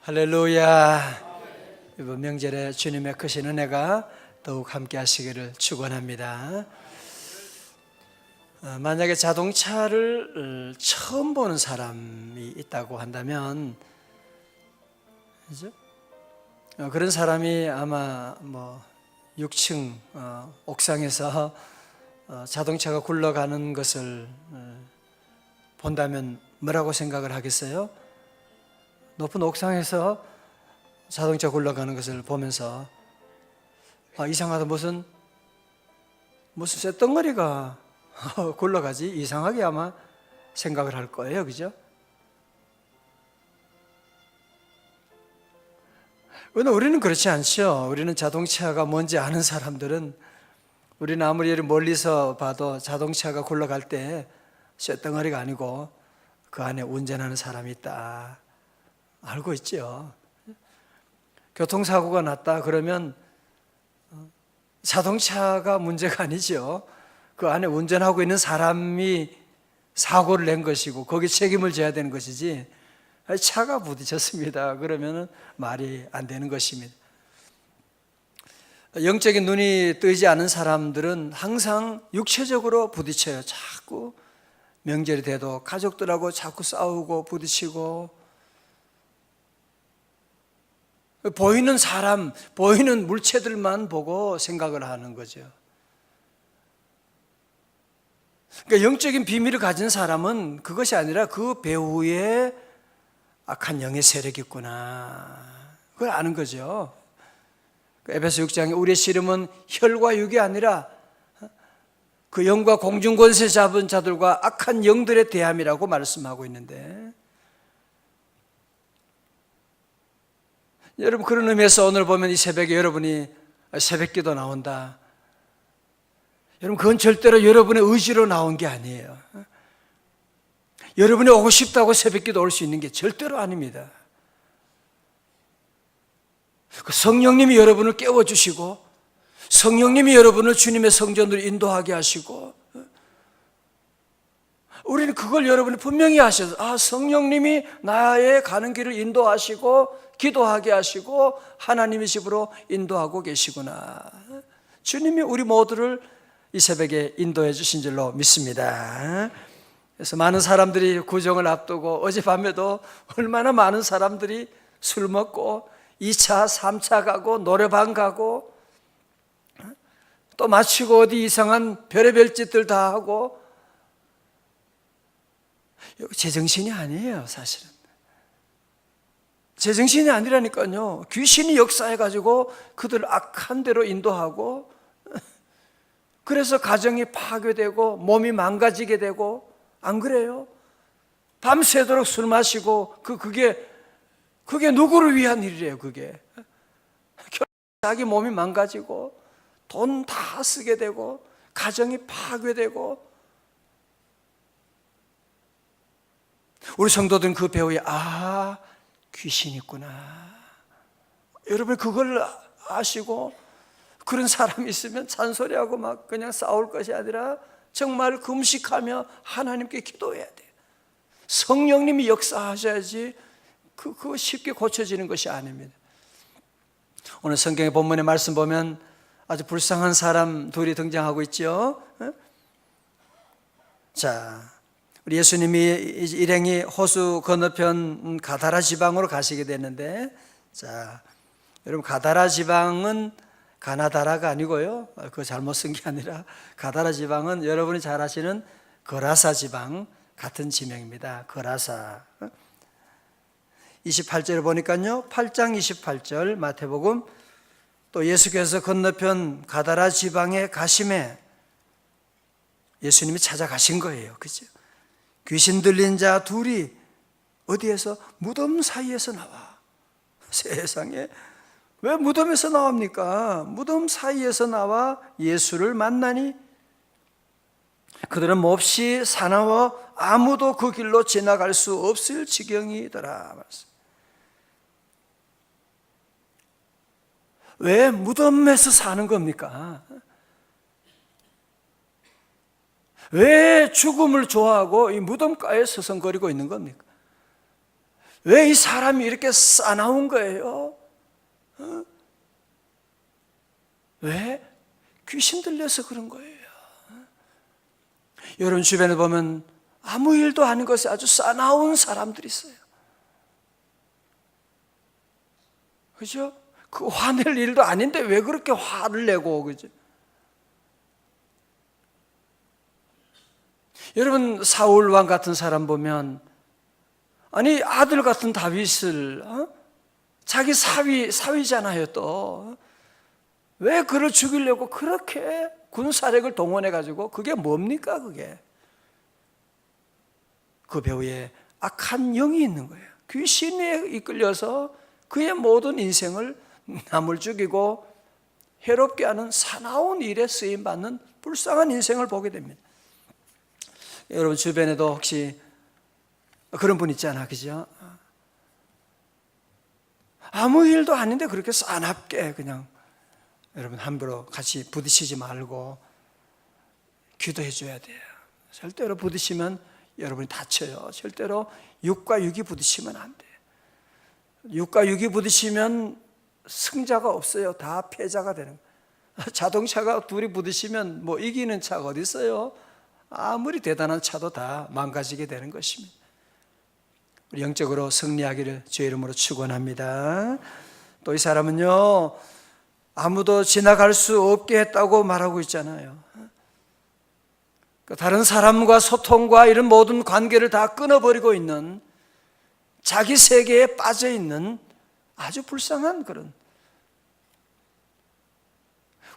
할렐루야. 이번 명절에 주님의 크신 은혜가 더욱 함께 하시기를 축원합니다. 만약에 자동차를 처음 보는 사람이 있다고 한다면, 그죠? 그런 사람이 아마 6층 옥상에서 자동차가 굴러가는 것을 본다면 뭐라고 생각을 하겠어요? 높은 옥상에서 자동차 굴러가는 것을 보면서 이상하다, 무슨 쇳덩어리가 굴러가지? 이상하게 아마 생각을 할 거예요. 그죠? 그런데 우리는 그렇지 않죠. 우리는 자동차가 뭔지 아는 사람들은, 우리는 아무리 멀리서 봐도 자동차가 굴러갈 때 쇳덩어리가 아니고 그 안에 운전하는 사람이 있다 알고 있죠. 교통사고가 났다 그러면 자동차가 문제가 아니죠. 그 안에 운전하고 있는 사람이 사고를 낸 것이고 거기 책임을 져야 되는 것이지, 차가 부딪혔습니다 그러면 말이 안 되는 것입니다. 영적인 눈이 뜨지 않은 사람들은 항상 육체적으로 부딪혀요. 자꾸 명절이 돼도 가족들하고 자꾸 싸우고 부딪히고, 보이는 사람, 보이는 물체들만 보고 생각을 하는 거죠. 그러니까 영적인 비밀을 가진 사람은 그것이 아니라 그 배후에 악한 영의 세력이 있구나, 그걸 아는 거죠. 에베소 6장에 우리의 씨름은 혈과 육이 아니라 그 영과 공중권세 잡은 자들과 악한 영들의 대함이라고 말씀하고 있는데, 여러분, 그런 의미에서 오늘 보면 이 새벽에 여러분이 새벽기도 나온다, 여러분, 그건 절대로 여러분의 의지로 나온 게 아니에요. 여러분이 오고 싶다고 새벽기도 올 수 있는 게 절대로 아닙니다. 성령님이 여러분을 깨워주시고, 성령님이 여러분을 주님의 성전으로 인도하게 하시고, 우리는 그걸 여러분이 분명히 하셔서, 성령님이 나의 가는 길을 인도하시고 기도하게 하시고 하나님의 집으로 인도하고 계시구나, 주님이 우리 모두를 이 새벽에 인도해 주신 줄로 믿습니다. 그래서 많은 사람들이 구정을 앞두고 어젯밤에도 얼마나 많은 사람들이 술 먹고 2차, 3차 가고 노래방 가고 또 마치고 어디 이상한 별의별 짓들 다 하고, 제정신이 아니에요. 사실은 제정신이 아니라니까요. 귀신이 역사해가지고 그들을 악한 대로 인도하고, 그래서 가정이 파괴되고 몸이 망가지게 되고, 안 그래요? 밤새도록 술 마시고 그게 누구를 위한 일이래요? 그게 자기 몸이 망가지고 돈 다 쓰게 되고 가정이 파괴되고, 우리 성도들은 그 배후에 귀신이 있구나, 여러분 그걸 아시고, 그런 사람이 있으면 잔소리하고 막 그냥 싸울 것이 아니라 정말 금식하며 하나님께 기도해야 돼요. 성령님이 역사하셔야지 그거 쉽게 고쳐지는 것이 아닙니다. 오늘 성경의 본문의 말씀 보면 아주 불쌍한 사람 둘이 등장하고 있죠. 자, 우리 예수님이 일행이 호수 건너편 가다라 지방으로 가시게 됐는데, 자, 여러분, 가다라 지방은 가나다라가 아니고요, 그거 잘못 쓴 게 아니라 가다라 지방은 여러분이 잘 아시는 거라사 지방 같은 지명입니다. 거라사. 28절을 보니까요, 8장 28절 마태복음, 또 예수께서 건너편 가다라 지방에 가심에, 예수님이 찾아가신 거예요. 그죠? 귀신 들린 자 둘이 어디에서? 무덤 사이에서 나와. 세상에, 왜 무덤에서 나옵니까? 무덤 사이에서 나와 예수를 만나니 그들은 몹시 사나워 아무도 그 길로 지나갈 수 없을 지경이더라. 왜 무덤에서 사는 겁니까? 왜 죽음을 좋아하고 이 무덤가에 서성거리고 있는 겁니까? 왜 이 사람이 이렇게 싸나운 거예요? 왜? 귀신 들려서 그런 거예요. 여러분 주변에 보면 아무 일도 아닌 것에 아주 싸나운 사람들이 있어요. 그죠? 그 화낼 일도 아닌데 왜 그렇게 화를 내고, 그죠? 여러분 사울 왕 같은 사람 보면, 아니 아들 같은 다윗을 자기 사위잖아요. 또 왜 그를 죽이려고 그렇게 군사력을 동원해 가지고, 그게 뭡니까? 그게 그 배우에 악한 영이 있는 거예요. 귀신에 이끌려서 그의 모든 인생을 남을 죽이고 해롭게 하는 사나운 일에 쓰임받는 불쌍한 인생을 보게 됩니다. 여러분 주변에도 혹시 그런 분 있잖아, 그죠? 아무 일도 아닌데 그렇게 싸납게 그냥, 여러분 함부로 같이 부딪히지 말고 기도해 줘야 돼요. 절대로 부딪히면 여러분이 다쳐요. 절대로 육과 육이 부딪히면 안 돼요. 육과 육이 부딪히면 승자가 없어요. 다 패자가 되는 거예요. 자동차가 둘이 부딪히면 뭐 이기는 차가 어디 있어요? 아무리 대단한 차도 다 망가지게 되는 것입니다. 우리 영적으로 승리하기를 주의 이름으로 축원합니다. 또 이 사람은요, 아무도 지나갈 수 없게 했다고 말하고 있잖아요. 다른 사람과 소통과 이런 모든 관계를 다 끊어버리고 있는, 자기 세계에 빠져 있는 아주 불쌍한 그런,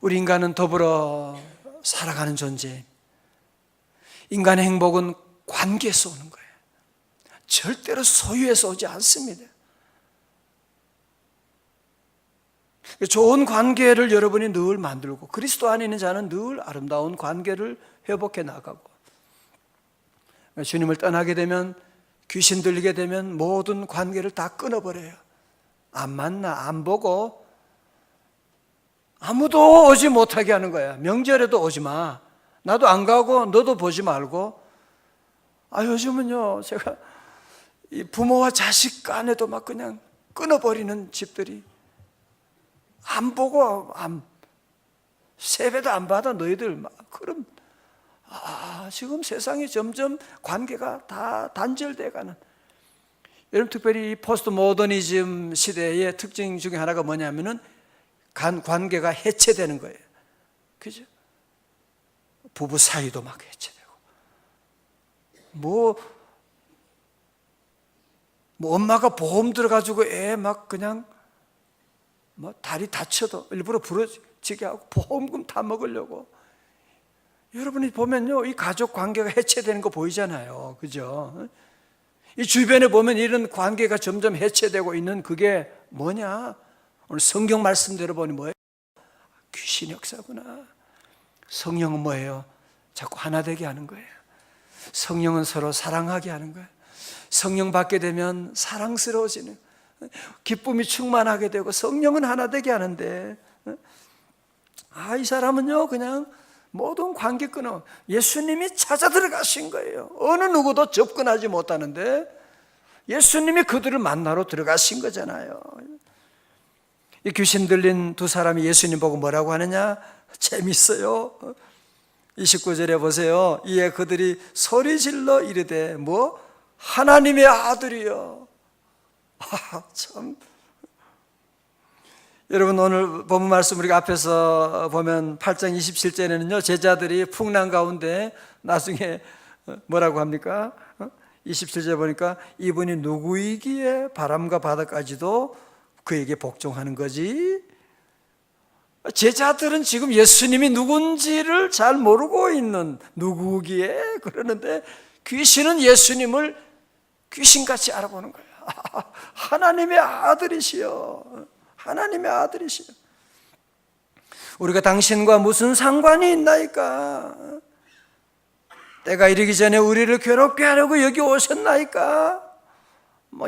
우리 인간은 더불어 살아가는 존재. 인간의 행복은 관계에서 오는 거예요. 절대로 소유에서 오지 않습니다. 좋은 관계를 여러분이 늘 만들고, 그리스도 안에 있는 자는 늘 아름다운 관계를 회복해 나가고, 주님을 떠나게 되면, 귀신 들리게 되면 모든 관계를 다 끊어버려요. 안 만나, 안 보고, 아무도 오지 못하게 하는 거야. 명절에도 오지 마. 나도 안 가고 너도 보지 말고. 요즘은요, 제가 이 부모와 자식 간에도 막 그냥 끊어버리는 집들이, 안 보고 세배도 안 받아 너희들 막, 그럼 지금 세상이 점점 관계가 다 단절돼 가는. 여러분 특별히 이 포스트 모더니즘 시대의 특징 중에 하나가 뭐냐면은 관계가 해체되는 거예요. 그죠? 부부 사이도 막 해체되고, 뭐 엄마가 보험 들어가지고 애 막 그냥 다리 다쳐도 일부러 부러지게 하고 보험금 다 먹으려고. 여러분이 보면요, 이 가족 관계가 해체되는 거 보이잖아요. 그죠? 이 주변에 보면 이런 관계가 점점 해체되고 있는, 그게 뭐냐? 오늘 성경 말씀대로 보니 뭐예요? 귀신 역사구나. 성령은 뭐예요? 자꾸 하나 되게 하는 거예요. 성령은 서로 사랑하게 하는 거예요. 성령 받게 되면 사랑스러워지는, 기쁨이 충만하게 되고 성령은 하나 되게 하는데, 이 사람은요 그냥 모든 관계 끊어. 예수님이 찾아 들어가신 거예요. 어느 누구도 접근하지 못하는데 예수님이 그들을 만나러 들어가신 거잖아요. 이 귀신 들린 두 사람이 예수님 보고 뭐라고 하느냐? 재밌어요. 29절에 보세요. 이에 그들이 소리질러 이르되 하나님의 아들이요. 참. 여러분 오늘 본문 말씀 우리가 앞에서 보면 8장 27절에는요 제자들이 풍랑 가운데 나중에 뭐라고 합니까? 27절 보니까 이분이 누구이기에 바람과 바다까지도 그에게 복종하는 거지? 제자들은 지금 예수님이 누군지를 잘 모르고 있는, 누구기에 그러는데 귀신은 예수님을 귀신같이 알아보는 거예요. 하나님의 아들이시여, 하나님의 아들이시여. 우리가 당신과 무슨 상관이 있나이까? 때가 이르기 전에 우리를 괴롭게 하려고 여기 오셨나이까?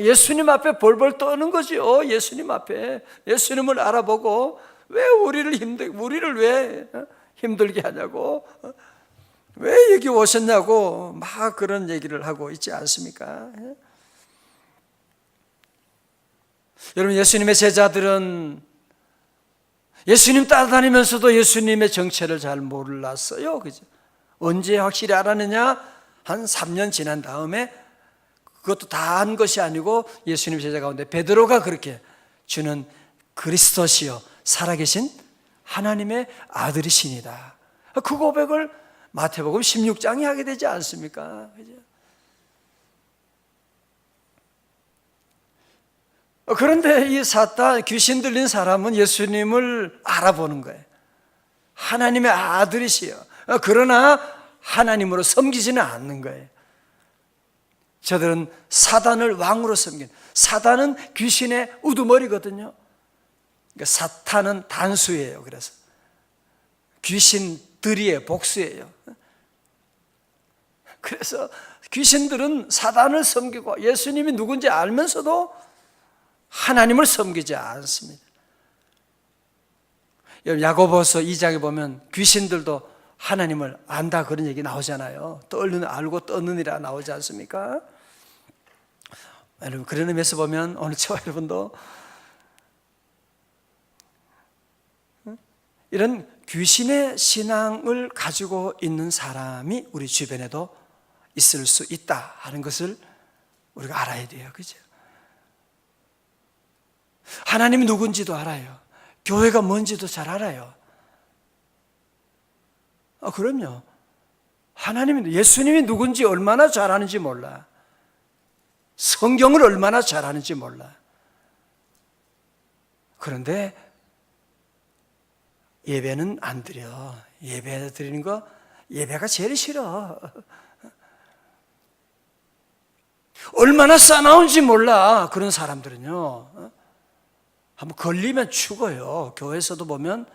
예수님 앞에 벌벌 떠는 거죠. 예수님 앞에 예수님을 알아보고 왜 우리를 왜 힘들게 하냐고, 왜 여기 오셨냐고 막 그런 얘기를 하고 있지 않습니까? 여러분, 예수님의 제자들은 예수님 따라다니면서도 예수님의 정체를 잘 몰랐어요. 그죠? 언제 확실히 알았느냐? 한 3년 지난 다음에, 그것도 다 한 것이 아니고 예수님 제자 가운데 베드로가 그렇게 주는 그리스도시요 살아계신 하나님의 아들이시니다, 그 고백을 마태복음 16장이 하게 되지 않습니까? 그죠? 그런데 이 사탄, 귀신 들린 사람은 예수님을 알아보는 거예요. 하나님의 아들이시요. 그러나 하나님으로 섬기지는 않는 거예요. 저들은 사단을 왕으로 섬긴, 사단은 귀신의 우두머리거든요. 그러니까 사탄은 단수예요. 그래서 귀신들이의 복수예요. 그래서 귀신들은 사단을 섬기고 예수님이 누군지 알면서도 하나님을 섬기지 않습니다. 야고보서 2장에 보면 귀신들도 하나님을 안다 그런 얘기 나오잖아요. 알고 떠느니라 나오지 않습니까? 여러분, 그런 의미에서 보면 오늘 저와 여러분도 이런 귀신의 신앙을 가지고 있는 사람이 우리 주변에도 있을 수 있다 하는 것을 우리가 알아야 돼요. 그죠? 하나님이 누군지도 알아요. 교회가 뭔지도 잘 알아요. 그럼요. 예수님이 누군지 얼마나 잘 아는지 몰라. 성경을 얼마나 잘 아는지 몰라. 그런데 예배는 안 드려. 예배 드리는 거, 예배가 제일 싫어. 얼마나 싸나운지 몰라. 그런 사람들은요. 한번 걸리면 죽어요. 교회에서도 보면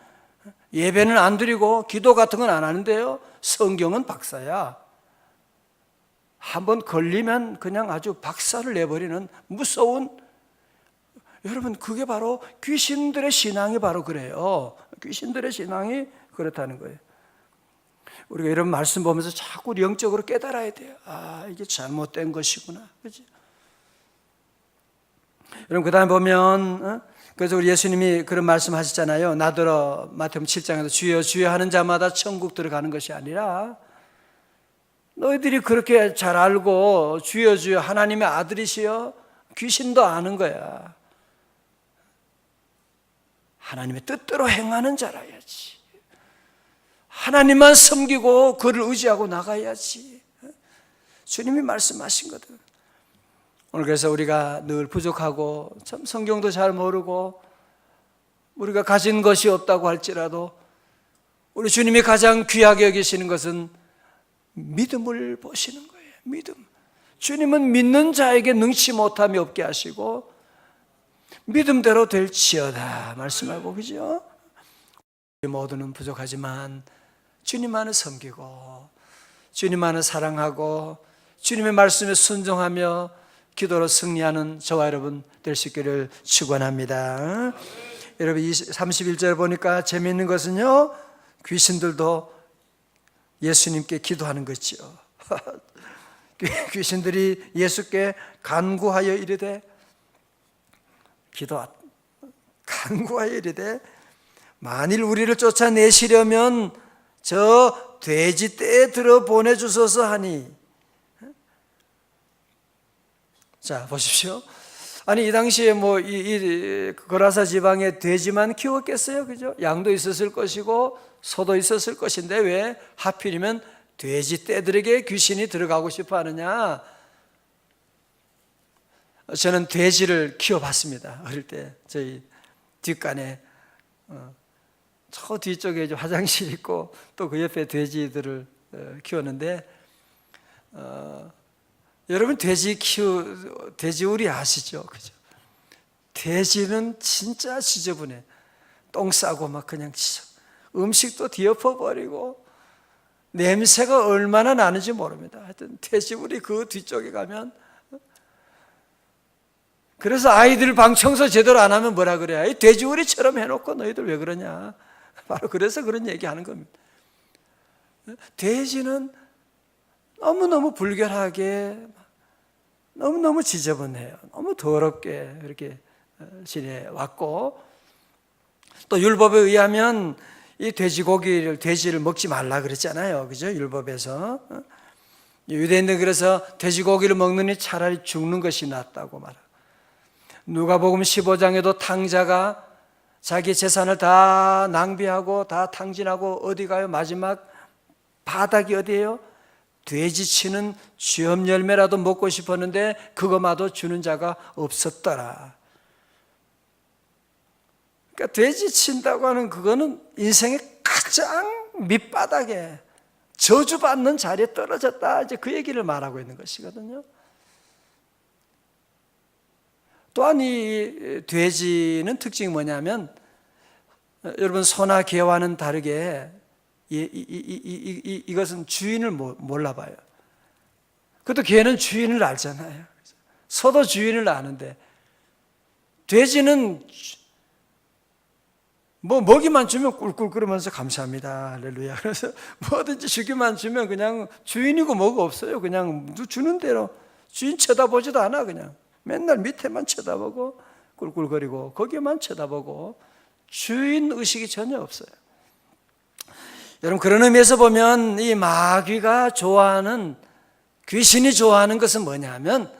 예배는 안 드리고 기도 같은 건 안 하는데요, 성경은 박사야. 한번 걸리면 그냥 아주 박살을 내버리는 무서운, 여러분, 그게 바로 귀신들의 신앙이 바로 그래요. 귀신들의 신앙이 그렇다는 거예요. 우리가 이런 말씀 보면서 자꾸 영적으로 깨달아야 돼요. 이게 잘못된 것이구나. 그렇지? 여러분, 그 다음에 보면, 그래서 우리 예수님이 그런 말씀 하셨잖아요. 나더러 마태복음 7장에서 주여 주여 하는 자마다 천국 들어가는 것이 아니라, 너희들이 그렇게 잘 알고 주여 주여 하나님의 아들이시여, 귀신도 아는 거야. 하나님의 뜻대로 행하는 자라야지. 하나님만 섬기고 그를 의지하고 나가야지. 주님이 말씀하신 거든. 오늘 그래서 우리가 늘 부족하고 참 성경도 잘 모르고 우리가 가진 것이 없다고 할지라도 우리 주님이 가장 귀하게 여기시는 것은 믿음을 보시는 거예요. 믿음. 주님은 믿는 자에게 능치 못함이 없게 하시고 믿음대로 될지어다 말씀하고, 그죠? 우리 모두는 부족하지만 주님만을 섬기고 주님만을 사랑하고 주님의 말씀에 순종하며 기도로 승리하는 저와 여러분 될 수 있기를 축원합니다. 여러분, 31절 보니까 재미있는 것은요, 귀신들도 예수님께 기도하는 거죠. 귀신들이 예수께 간구하여 이르되, 간구하여 이르되, 만일 우리를 쫓아내시려면 저 돼지떼에 들어 보내주소서 하니. 자, 보십시오. 아니, 이 당시에 이 거라사 지방에 돼지만 키웠겠어요? 그죠? 양도 있었을 것이고 소도 있었을 것인데 왜 하필이면 돼지떼들에게 귀신이 들어가고 싶어 하느냐? 저는 돼지를 키워봤습니다. 어릴 때 저희 뒷간에 저 뒤쪽에 화장실 있고 또 그 옆에 돼지들을 키웠는데, 여러분 돼지우리 아시죠? 그죠? 돼지는 진짜 지저분해. 똥 싸고 막 그냥 음식도 뒤엎어버리고 냄새가 얼마나 나는지 모릅니다. 하여튼 돼지우리 그 뒤쪽에 가면, 그래서 아이들 방 청소 제대로 안 하면 뭐라 그래요? 이 돼지우리처럼 해놓고 너희들 왜 그러냐? 바로 그래서 그런 얘기 하는 겁니다. 돼지는 너무너무 불결하게, 너무너무 지저분해요. 너무 더럽게 이렇게 지내왔고, 또 율법에 의하면 이 돼지를 먹지 말라 그랬잖아요. 그죠? 율법에서. 유대인들 그래서 돼지고기를 먹느니 차라리 죽는 것이 낫다고 말합니다. 누가복음 15장에도 탕자가 자기 재산을 다 낭비하고 다 탕진하고 어디 가요? 마지막 바닥이 어디예요? 돼지 치는 쥐엄 열매라도 먹고 싶었는데 그거마도 주는 자가 없었더라. 그러니까 돼지 친다고 하는 그거는 인생의 가장 밑바닥에 저주받는 자리에 떨어졌다, 이제 그 얘기를 말하고 있는 것이거든요. 또한 이 돼지는 특징이 뭐냐면, 여러분 소나 개와는 다르게 이것은 주인을 몰라봐요. 그것도 개는 주인을 알잖아요. 소도 주인을 아는데, 돼지는 뭐 먹이만 주면 꿀꿀거리면서 감사합니다, 할렐루야. 그래서 뭐든지 주기만 주면 그냥 주인이고 뭐가 없어요. 그냥 주는 대로 주인 쳐다보지도 않아. 그냥 맨날 밑에만 쳐다보고 꿀꿀거리고 거기만 쳐다보고 주인 의식이 전혀 없어요. 여러분, 그런 의미에서 보면 이 마귀가 좋아하는, 귀신이 좋아하는 것은 뭐냐면,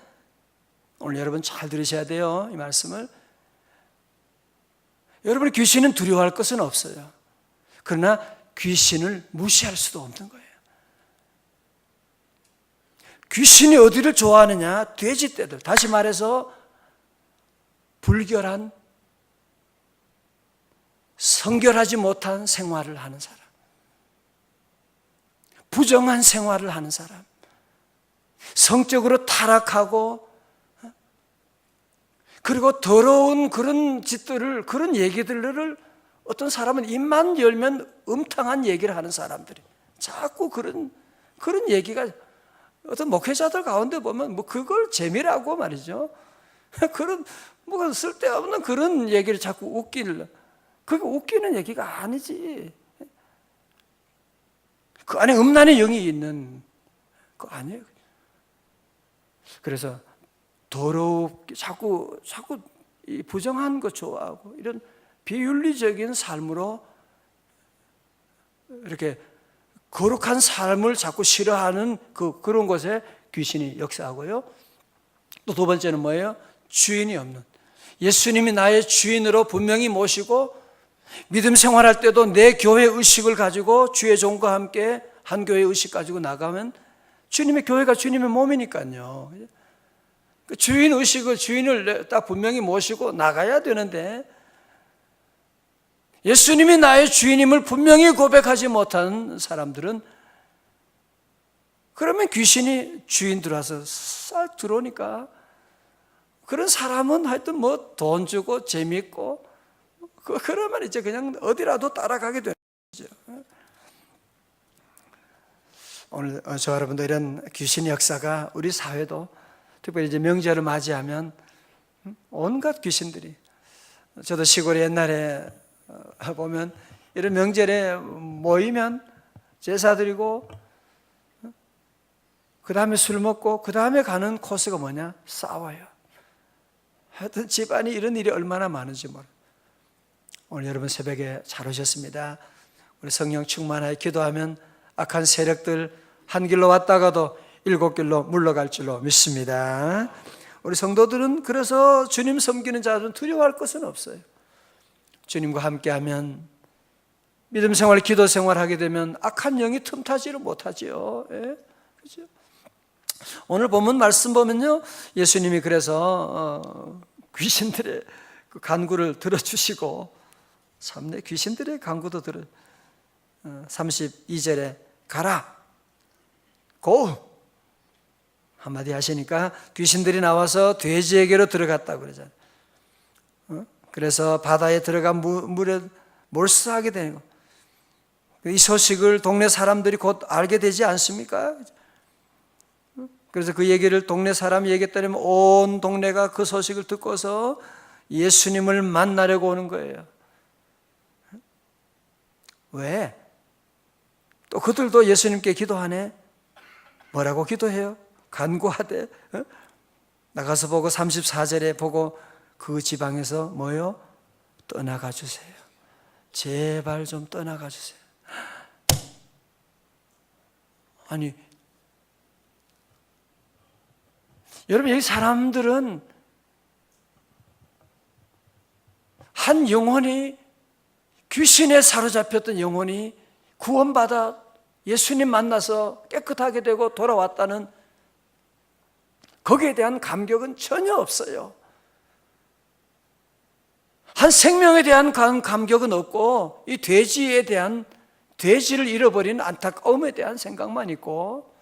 오늘 여러분 잘 들으셔야 돼요, 이 말씀을. 여러분, 귀신은 두려워할 것은 없어요. 그러나 귀신을 무시할 수도 없는 거예요. 귀신이 어디를 좋아하느냐? 돼지떼들. 다시 말해서 불결한, 성결하지 못한 생활을 하는 사람, 부정한 생활을 하는 사람, 성적으로 타락하고 그리고 더러운 그런 짓들을, 그런 얘기들을 어떤 사람은 입만 열면 음탕한 얘기를 하는 사람들이 자꾸 그런 얘기가, 어떤 목회자들 가운데 보면 뭐 그걸 재미라고 말이죠. 그런 뭐 쓸데없는 그런 얘기를 자꾸 그게 웃기는 얘기가 아니지. 그 안에 음란의 영이 있는 거 아니에요. 그래서 더럽게 자꾸 이 부정한 거 좋아하고 이런 비윤리적인 삶으로 이렇게 거룩한 삶을 자꾸 싫어하는 그런 곳에 귀신이 역사하고요. 또 두 번째는 뭐예요? 주인이 없는, 예수님이 나의 주인으로 분명히 모시고 믿음 생활할 때도 내 교회 의식을 가지고 주의 종과 함께 한 교회 의식 가지고 나가면 주님의 교회가 주님의 몸이니까요. 주인 의식을, 주인을 딱 분명히 모시고 나가야 되는데, 예수님이 나의 주인임을 분명히 고백하지 못한 사람들은, 그러면 귀신이 주인 들어와서 싹 들어오니까 그런 사람은 하여튼 뭐 돈 주고 재미있고 그러면 이제 그냥 어디라도 따라가게 되는 거죠. 오늘 저 여러분들, 이런 귀신 역사가 우리 사회도 특별히 이제 명절을 맞이하면 온갖 귀신들이, 저도 시골에 옛날에 보면 이런 명절에 모이면 제사 드리고 그 다음에 술 먹고 그 다음에 가는 코스가 뭐냐? 싸워요. 하여튼 집안이 이런 일이 얼마나 많은지 몰라요. 오늘 여러분 새벽에 잘 오셨습니다. 우리 성령 충만하여 기도하면 악한 세력들 한 길로 왔다가도 7길로 물러갈 줄로 믿습니다. 우리 성도들은 그래서 주님 섬기는 자들은 두려워할 것은 없어요. 주님과 함께하면, 믿음 생활, 기도 생활하게 되면 악한 영이 틈타지를 못하지요. 예? 그렇죠? 오늘 본문 말씀 보면요, 예수님이 그래서 귀신들의 그 간구를 들어주시고, 참내 귀신들의 간구도 32절에 가라, 고 한마디 하시니까 귀신들이 나와서 돼지에게로 들어갔다고 그러잖아요. 그래서 바다에 들어가 물에 몰수하게 되는 거. 이 소식을 동네 사람들이 곧 알게 되지 않습니까? 그래서 그 얘기를 동네 사람이 얘기했더니 온 동네가 그 소식을 듣고서 예수님을 만나려고 오는 거예요. 왜? 또 그들도 예수님께 기도하네. 뭐라고 기도해요? 간구하되, 나가서 보고 34절에 보고 그 지방에서 뭐요? 떠나가 주세요. 제발 좀 떠나가 주세요. 아니, 여러분, 여기 사람들은 한 영혼이, 귀신에 사로잡혔던 영혼이 구원받아 예수님 만나서 깨끗하게 되고 돌아왔다는 거기에 대한 감격은 전혀 없어요. 한 생명에 대한 감격은 없고, 이 돼지에 대한, 돼지를 잃어버린 안타까움에 대한 생각만 있고,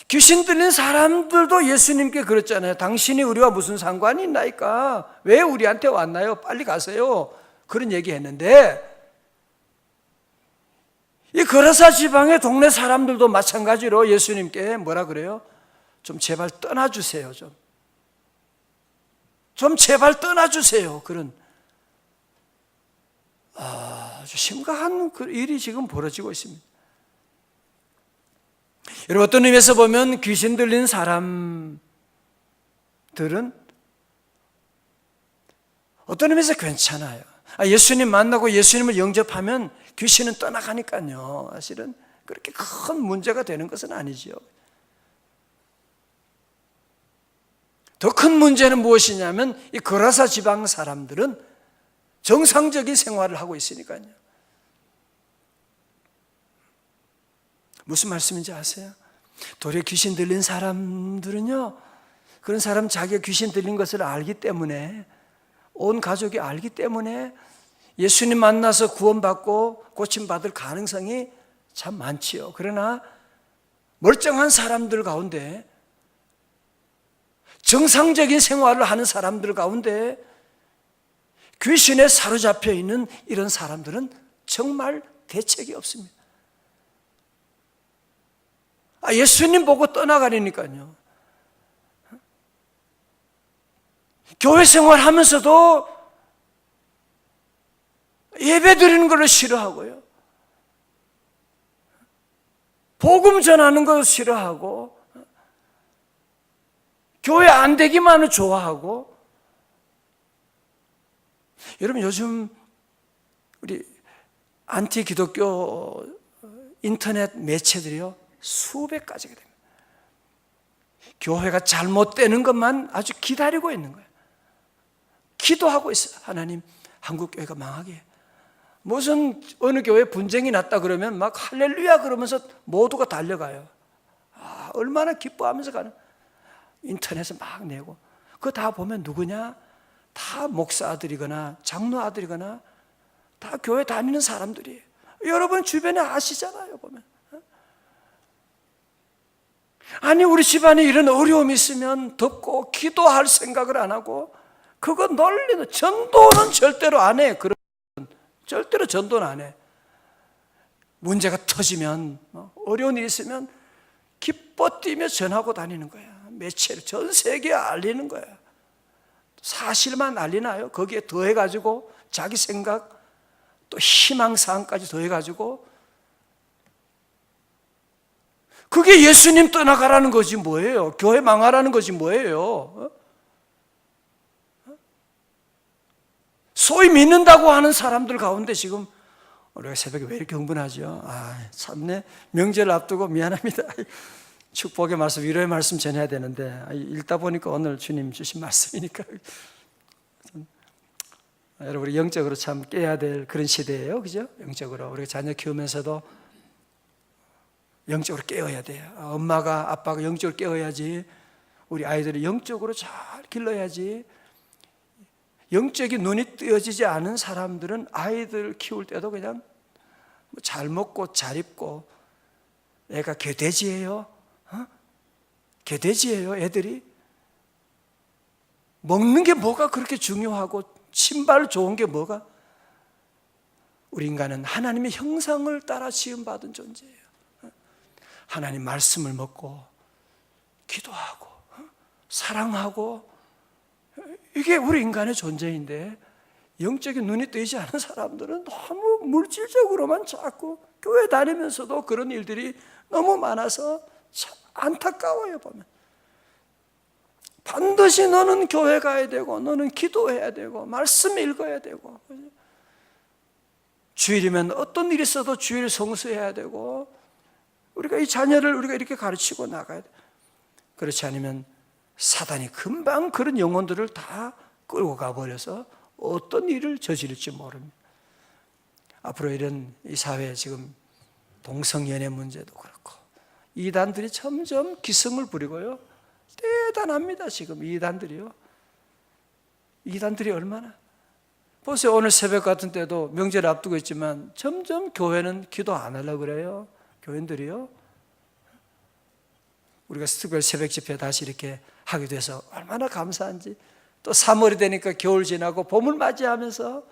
귀신 들린 사람들도 예수님께 그랬잖아요. 당신이 우리와 무슨 상관이 있나이까? 왜 우리한테 왔나요? 빨리 가세요. 그런 얘기 했는데, 이 거라사 지방의 동네 사람들도 마찬가지로 예수님께 뭐라 그래요? 좀 제발 떠나주세요. 좀 제발 떠나주세요. 그런 아주 심각한 일이 지금 벌어지고 있습니다. 여러분, 어떤 의미에서 보면 귀신 들린 사람들은 어떤 의미에서 괜찮아요. 예수님 만나고 예수님을 영접하면 귀신은 떠나가니까요. 사실은 그렇게 큰 문제가 되는 것은 아니지요. 더 큰 문제는 무엇이냐면 이 거라사 지방 사람들은 정상적인 생활을 하고 있으니까요. 무슨 말씀인지 아세요? 도리어 귀신 들린 사람들은요, 그런 사람 자기가 귀신 들린 것을 알기 때문에, 온 가족이 알기 때문에 예수님 만나서 구원받고 고침받을 가능성이 참 많지요. 그러나 멀쩡한 사람들 가운데, 정상적인 생활을 하는 사람들 가운데 귀신에 사로잡혀 있는 이런 사람들은 정말 대책이 없습니다. 예수님 보고 떠나가려니까요. 교회 생활하면서도 예배 드리는 걸 싫어하고요. 복음 전하는 걸 싫어하고, 교회 안 되기만을 좋아하고. 여러분, 요즘 우리 안티 기독교 인터넷 매체들이요, 수백 가지가 됩니다. 교회가 잘못되는 것만 아주 기다리고 있는 거예요. 기도하고 있어요. 하나님, 한국 교회가 망하게. 무슨 어느 교회 분쟁이 났다 그러면 막 할렐루야 그러면서 모두가 달려가요. 얼마나 기뻐하면서 가는. 인터넷에 막 내고. 그거 다 보면 누구냐? 다 목사 아들이거나 장로 아들이거나 다 교회 다니는 사람들이에요. 여러분 주변에 아시잖아요, 보면. 아니, 우리 집안에 이런 어려움이 있으면 덮고 기도할 생각을 안 하고, 그거 널리는, 전도는 절대로 안 해. 절대로 전도는 안 해. 문제가 터지면, 어려운 일이 있으면 기뻐 뛰며 전하고 다니는 거야. 매체로 전 세계에 알리는 거야. 사실만 알리나요? 거기에 더해가지고 자기 생각, 또 희망사항까지 더해가지고. 그게 예수님 떠나가라는 거지 뭐예요? 교회 망하라는 거지 뭐예요? 소위 믿는다고 하는 사람들 가운데 지금 우리가 새벽에 왜 이렇게 흥분하죠? 참네, 명절 앞두고 미안합니다. 축복의 말씀, 위로의 말씀 전해야 되는데 읽다 보니까 오늘 주님 주신 말씀이니까. 여러분, 우리 영적으로 참 깨야 될 그런 시대예요, 그죠? 영적으로 우리가 자녀 키우면서도 영적으로 깨어야 돼요. 엄마가, 아빠가 영적으로 깨어야지 우리 아이들이 영적으로 잘 길러야지. 영적인 눈이 뜨여지지 않은 사람들은 아이들 키울 때도 그냥 잘 먹고 잘 입고, 애가 개돼지예요. 개돼지예요, 애들이. 먹는 게 뭐가 그렇게 중요하고 신발 좋은 게 뭐가? 우리 인간은 하나님의 형상을 따라 지음받은 존재예요. 하나님 말씀을 먹고 기도하고 사랑하고, 이게 우리 인간의 존재인데, 영적인 눈이 뜨이지 않은 사람들은 너무 물질적으로만 자꾸 교회 다니면서도 그런 일들이 너무 많아서 참 안타까워요, 보면. 반드시 너는 교회 가야 되고, 너는 기도해야 되고, 말씀 읽어야 되고, 주일이면 어떤 일이 있어도 주일 성수해야 되고, 우리가 이 자녀를 우리가 이렇게 가르치고 나가야 돼. 그렇지 않으면 사단이 금방 그런 영혼들을 다 끌고 가버려서 어떤 일을 저지를지 모릅니다. 앞으로 이런 이 사회에 지금 동성연애 문제도 그렇고 이단들이 점점 기승을 부리고요, 대단합니다. 지금 이단들이요, 이단들이 얼마나, 보세요. 오늘 새벽 같은 때도 명제를 앞두고 있지만 점점 교회는 기도 안 하려고 그래요. 교인들이요. 우리가 특별 새벽 집회 다시 이렇게 하게 돼서 얼마나 감사한지. 또 3월이 되니까 겨울 지나고 봄을 맞이하면서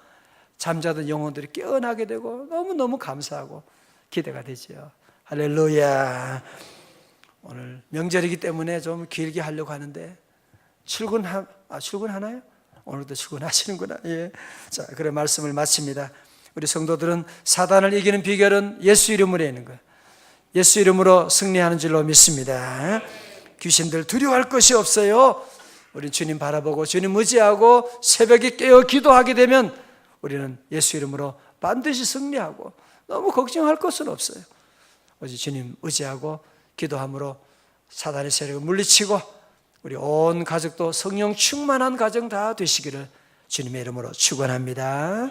잠자던 영혼들이 깨어나게 되고 너무너무 감사하고 기대가 되죠. 할렐루야. 오늘 명절이기 때문에 좀 길게 하려고 하는데 출근하나요? 오늘도 출근하시는구나. 예. 자, 그래 말씀을 마칩니다. 우리 성도들은 사단을 이기는 비결은 예수 이름으로 있는 거예요. 예수 이름으로 승리하는 줄로 믿습니다. 귀신들 두려워할 것이 없어요. 우리 주님 바라보고 주님 의지하고 새벽에 깨어 기도하게 되면 우리는 예수 이름으로 반드시 승리하고 너무 걱정할 것은 없어요. 오직 주님 의지하고 기도함으로 사단의 세력을 물리치고 우리 온 가족도 성령 충만한 가정 다 되시기를 주님의 이름으로 축원합니다.